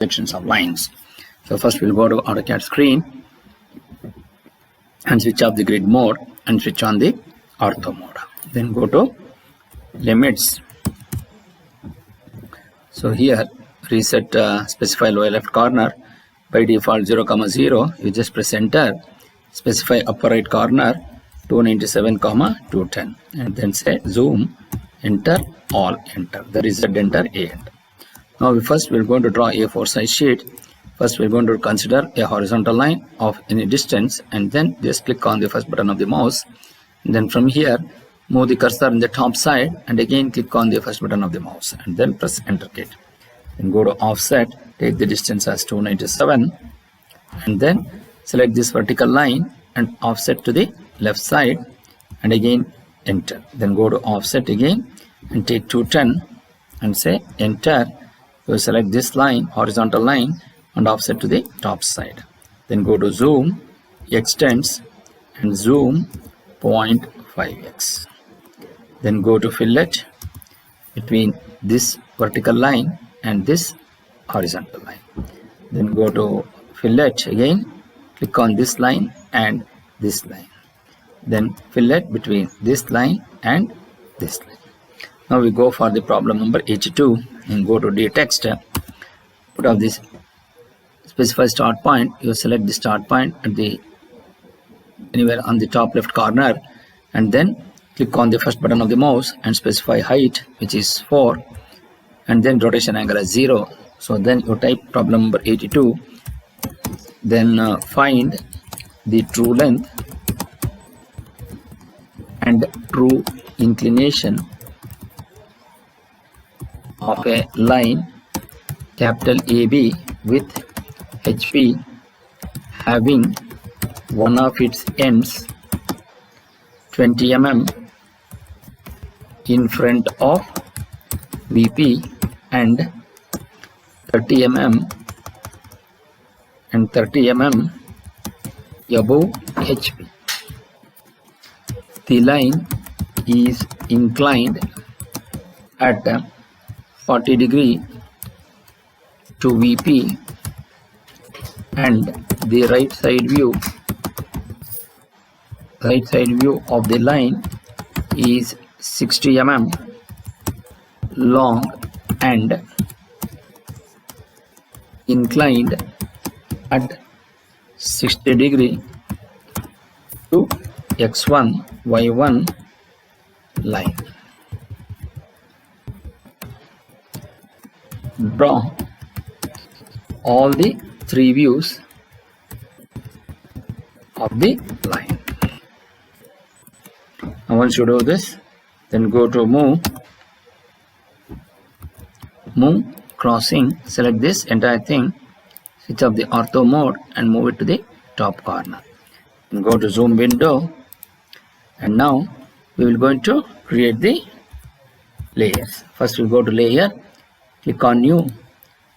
sections of lines. So first we'll go to AutoCAD screen and switch off the grid mode and switch on the ortho mode. Then go to limits. So here reset specify lower left corner, by default 0, 0. You just press enter. Specify upper right corner 297, 210, and then say zoom, enter, all, enter. The reset enter, A enter. Now we're going to draw a 4 size sheet. First we're going to consider a horizontal line of any distance, and then just click on the first button of the mouse. And then from here move the cursor on the top side and again click on the first button of the mouse and then press enter key. Then go to offset, take the distance as 297, and then select this vertical line and offset to the left side and again enter. Then go to offset again and take 210 and say enter. So select this line, horizontal line, and offset to the top side. Then go to zoom, extends, and zoom 0.5x. Then go to fillet between this vertical line and this horizontal line. Then go to fillet again, click on this line and this line. Then fillet between this line and this line. Now we go for the problem number 82 and go to the text. Put up this specify start point. You select the start point at the anywhere on the top left corner, and then click on the first button of the mouse and specify height, which is 4, and then rotation angle as 0. So then you type problem number 82. Then find the true length and true inclination of a line capital AB with HP having one of its ends 20 mm in front of VP and 30 mm and 30 mm above HP. The line is inclined at 40 degree to VP and the right side view of the line is 60 mm long and inclined at 60 degree to X1 Y1 line. Draw all the 3 views of the line. Now once you do this, then go to move, crossing, select this entire thing, switch off the ortho mode and move it to the top corner. And go to zoom window, and now we will going to create the layers. First we'll go to layer, click on new.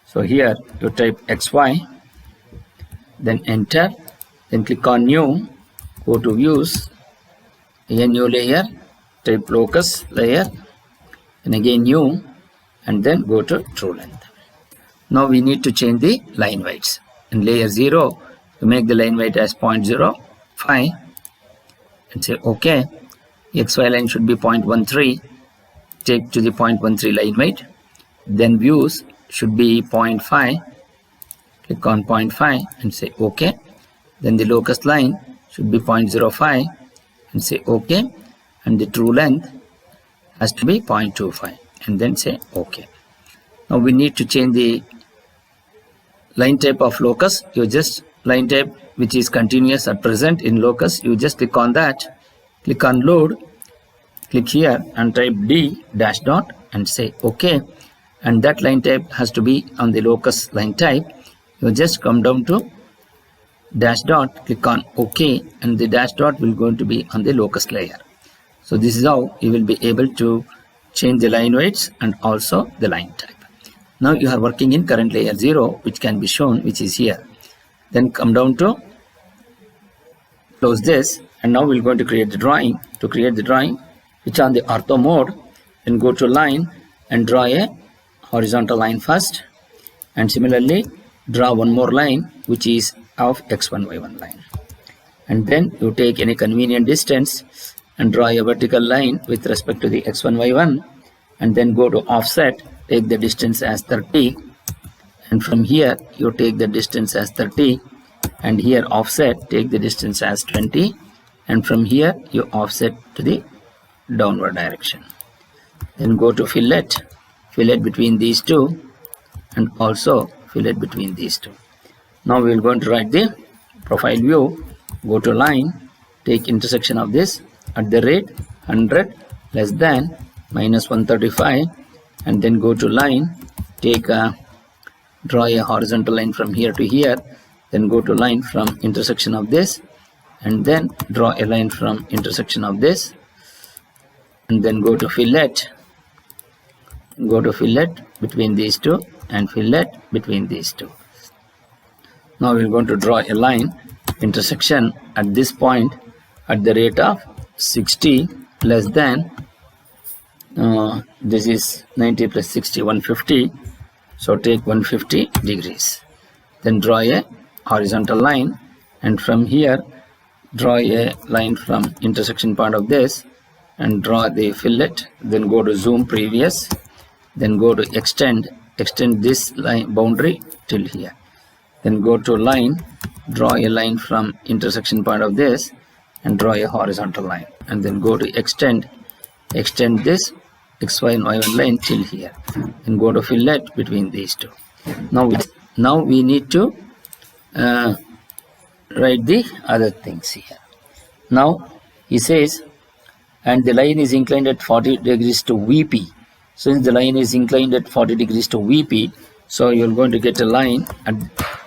So here you type XY, then enter, then click on new, go to views, again new layer, type locus layer, and again new, and then go to true length. Now we need to change the line weights. In layer 0, to make the line weight as 0.05 and say OK. XY line should be 0.13. Take to the 0.13 line weight. Then views should be 0.5. Click on 0.5 and say OK. Then the locus line should be 0.05 and say OK. And the true length has to be 0.25 and then say OK. Now we need to change the line type of locus. You just line type which is continuous at present in locus. You just click on that. Click on load. Click here and type D dash dot and say OK. And that line type has to be on the locus line type. You just come down to dash dot, click on OK, and the dash dot will going to be on the locus layer. So this is how you will be able to change the line weights and also the line type. Now you are working in current layer 0, which can be shown, which is here. Then come down to close this, and now we're going to create the drawing. To create the drawing, switch on the ortho mode, then go to line and draw a horizontal line first, and similarly draw one more line which is of x1 y1 line, and then you take any convenient distance and draw a vertical line with respect to the x1 y1, and then go to offset, take the distance as 30, and from here you take the distance as 30, and here offset, take the distance as 20, and from here you offset to the downward direction. Then go to fillet between these two, and also fillet between these two. Now we are going to write the profile view. Go to line, take intersection of this at the rate 100 less than minus 135, and then go to line, take draw a horizontal line from here to here, then go to line from intersection of this, and then draw a line from intersection of this, and then go to fillet between these two, and fillet between these two. Now we are going to draw a line intersection at this point at the rate of 60 less than this is 90 plus 60, 150, so take 150 degrees. Then draw a horizontal line, and from here draw a line from intersection part of this and draw the fillet, then go to zoom previous, then go to extend this line boundary till here, then go to line, draw a line from intersection part of this and draw a horizontal line, and then go to extend this xy and y1 line till here, and go to fillet between these two. Now we need to write the other things here. Now he says, and the line is inclined at 40 degrees to VP. Since the line is inclined at 40 degrees to VP, so you're going to get a line at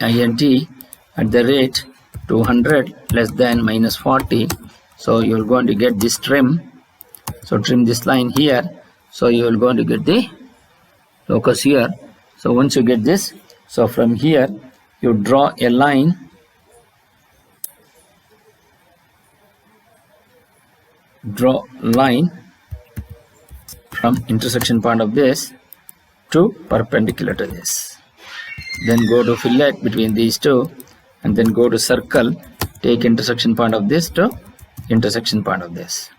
INT at the rate 200 less than minus 40. So you're going to get this trim. So trim this line here. So you're going to get the locus here. So once you get this, so from here you draw a line from intersection point of this to perpendicular to this. Then go to fillet between these two, and then go to circle, take intersection point of this to intersection point of this.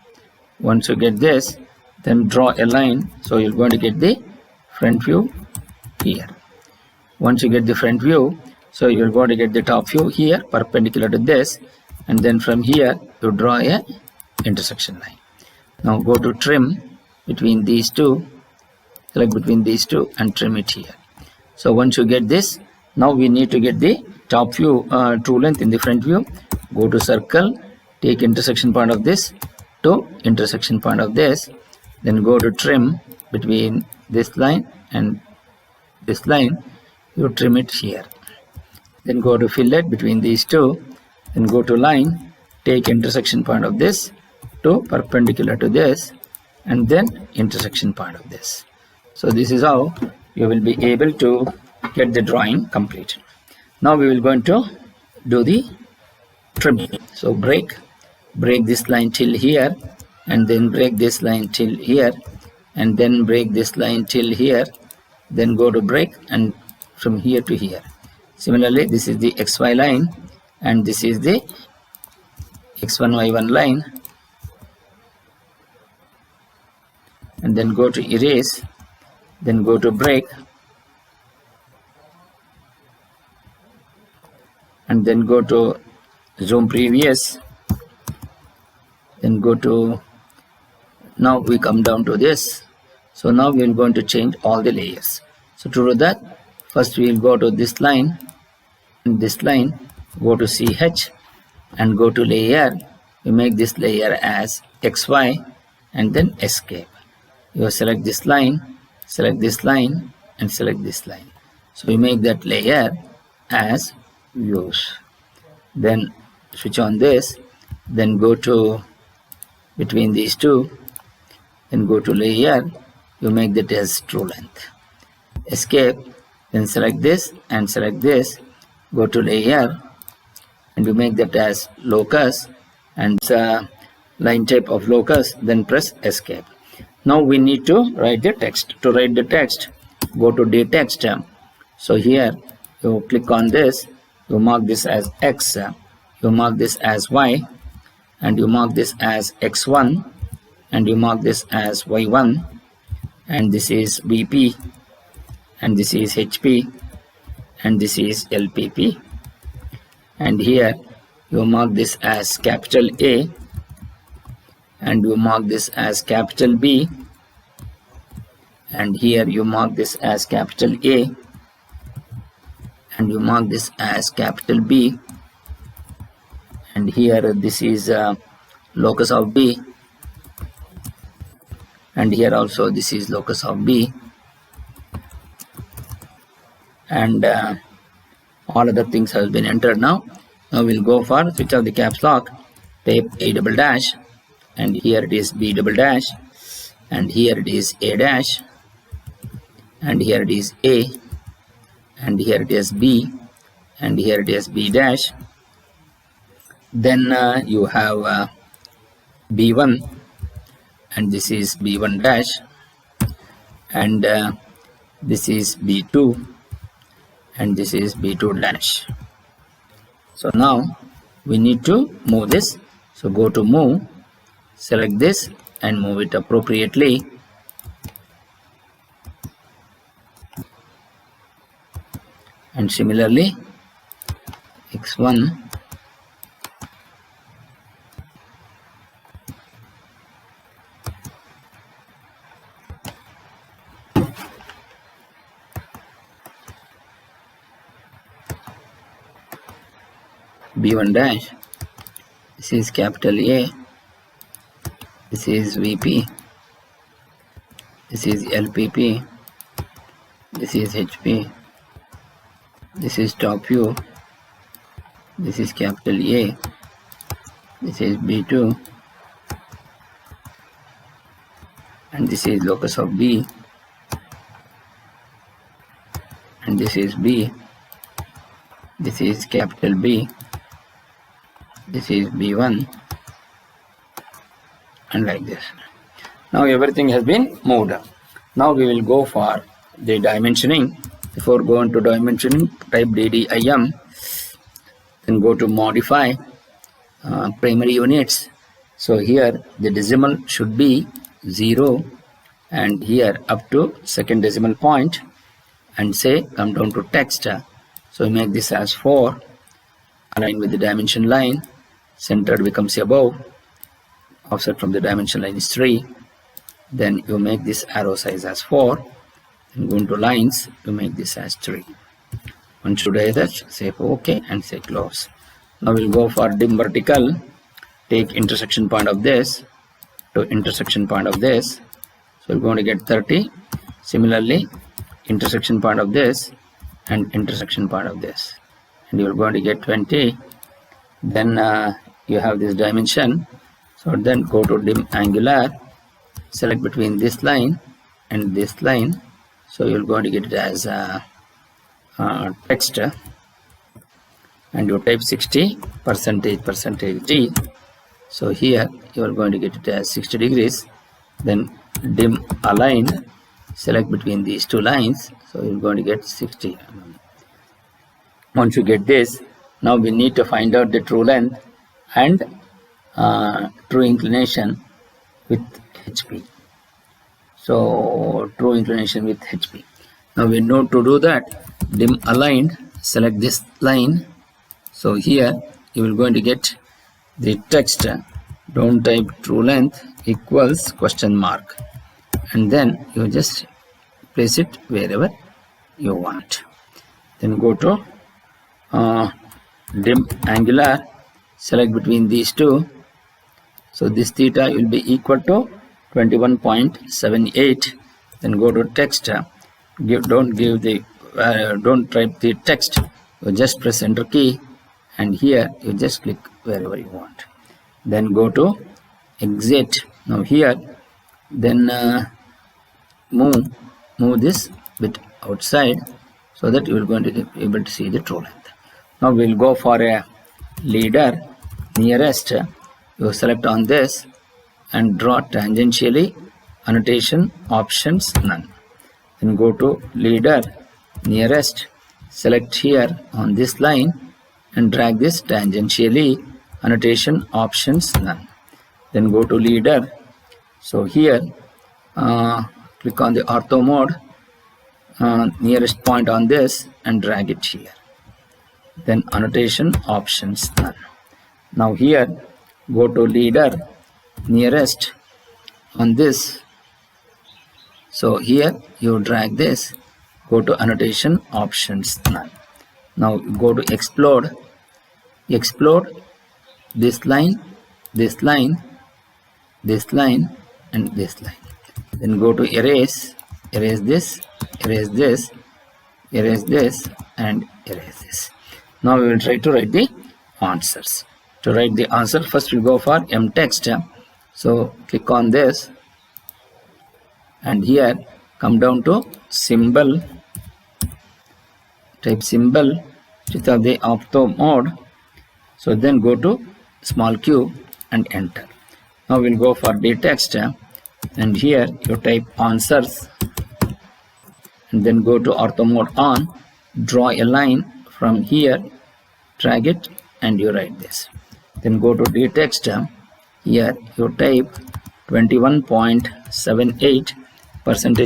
Once you get this, then draw a line, so you're going to get the front view here. Once you get the front view, so you're going to get the top view here perpendicular to this, and then from here you draw a intersection line. Now go to trim between these two, select between these two and trim it here. So once you get this, now we need to get the top view true length in the front view. Go to circle, take intersection point of this to intersection point of this, then go to trim between this line and this line, you trim it here. Then go to fillet between these two, then go to line, take intersection point of this to perpendicular to this, and then intersection point of this. So this is how you will be able to get the drawing completed. Now we will going to do the trimming. So break this line till here, and then break this line till here, and then break this line till here, then go to break and from here to here. Similarly, this is the xy line and this is the x1 y1 line, and then go to erase, then go to break, and then go to zoom previous, then go to, now we come down to this. So now we are going to change all the layers. So to do that, first we will go to this line and this line, go to CH and go to layer. We make this layer as XY and then escape. You select this line, and select this line. So we make that layer as views. Then switch on this, then go to between these two, then go to layer, you make that as true length. Escape, then select this and select this, go to layer, and you make that as locus and line type of locus, then press escape. Now we need to write the text. To write the text, go to the text, So here you click on this, you mark this as X, you mark this as Y, and you mark this as X1, and you mark this as Y1, and this is VP, and this is HP, and this is LPP, and here you mark this as capital A, and you mark this as capital B, and here you mark this as capital A, and you mark this as capital B, and here this is locus of B, and here also this is locus of B, and all other things have been entered. Now we'll go for switch off the caps lock, type A double dash, and here it is B double dash, and here it is A dash, and here it is A, and here it is B, and here it is B dash. Then you have B1, and this is B1 dash, and this is B2, and this is B2 dash. So now we need to move this. So go to move, select this and move it appropriately. And similarly X1, B1 dash, this is capital A, this is VP, this is LPP, this is HP, this is top view, this is capital A, this is B2, and this is locus of B, and this is B, this is capital B, this is B1, and like this. Now everything has been moved. Now we will go for the dimensioning. Before going to dimensioning, type DDIM, then go to modify primary units. So here the decimal should be 0, and here up to second decimal point, and say come down to text. So make this as 4, align with the dimension line, centered becomes above, offset from the dimension line is 3. Then you make this arrow size as 4, and go into lines, you make this as 3. Once you do that, say OK and say close. Now we'll go for dim vertical, take intersection point of this to intersection point of this. So we're going to get 30. Similarly, intersection point of this and intersection point of this, and you're going to get 20. Then you have this dimension, so then go to dim angular, select between this line and this line, so you're going to get it as text, and you type 60 percentage D. So here you are going to get it as 60 degrees. Then dim align, select between these two lines, so you're going to get 60. Once you get this, now we need to find out the true length and true inclination with HP. So true inclination with HP. Now we know to do that, dim aligned, select this line. So here you will going to get the text, don't type true length equals question mark, and then you just place it wherever you want. Then go to dim angular, select between these two, so this theta will be equal to 21.78. Then go to text, don't type the text, you just press enter key, and here you just click wherever you want. Then go to exit. Now here, then move this bit outside, so that you will going to be able to see the true length. Now we'll go for a leader nearest. You select on this and draw tangentially, annotation options none. Then go to leader nearest, select here on this line and drag this tangentially, annotation options none. Then go to leader. So here click on the ortho mode, nearest point on this and drag it here. Then annotation options none. Now here go to leader, nearest on this. So here you drag this, go to annotation options none. Now go to explode this line, this line, this line and this line. Then go to erase this, erase this, erase this and erase this. Now we will try to write the answers. To write the answer, first we'll go for mtext. So click on this and here come down to symbol, type symbol, switch off the ortho mode. So then go to small q and enter. Now we'll go for the text and here you type answers and then go to ortho mode on, draw a line from here, drag it and you write this. Then go to the text, here you type 21.78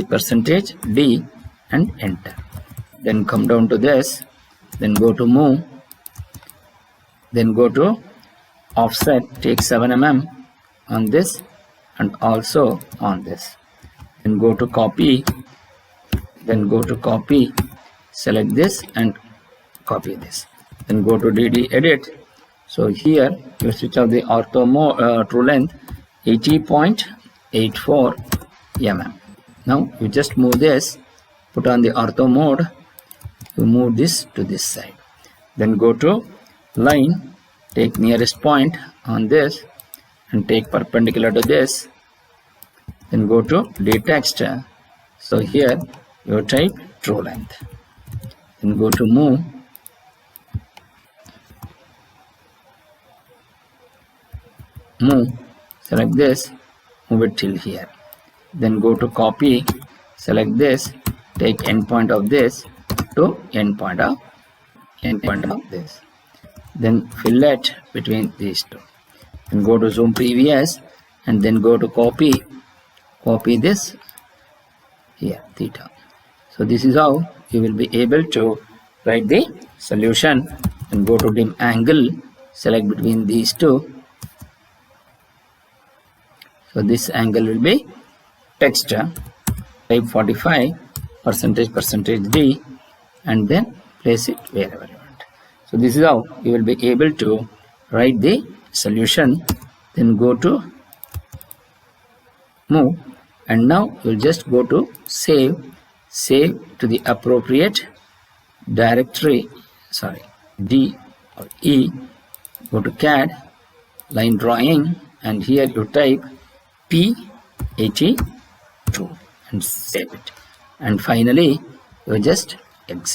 percentage D and enter. Then come down to this, then go to move, then go to offset, take 7 mm on this and also on this. Then go to copy, select this and copy this. Then go to DD edit. So here you switch off the ortho mode, true length 80.84 mm. Now you just move this, put on the ortho mode, you move this to this side. Then go to line, take nearest point on this and take perpendicular to this. Then go to the text. So here you type true length. Then go to move, select this, move it till here. Then go to copy, select this, take endpoint of this to endpoint of this. Then fillet between these two. Then go to zoom previous and then go to copy this here, theta. So this is how you will be able to write the solution. And go to dim angle, select between these two. So this angle will be text, type 45 percentage D and then place it wherever you want. So this is how you will be able to write the solution. Then go to move and now you will just go to save to the appropriate directory, D or E. Go to CAD, line drawing and here you type P82 and save it. And finally you just exit.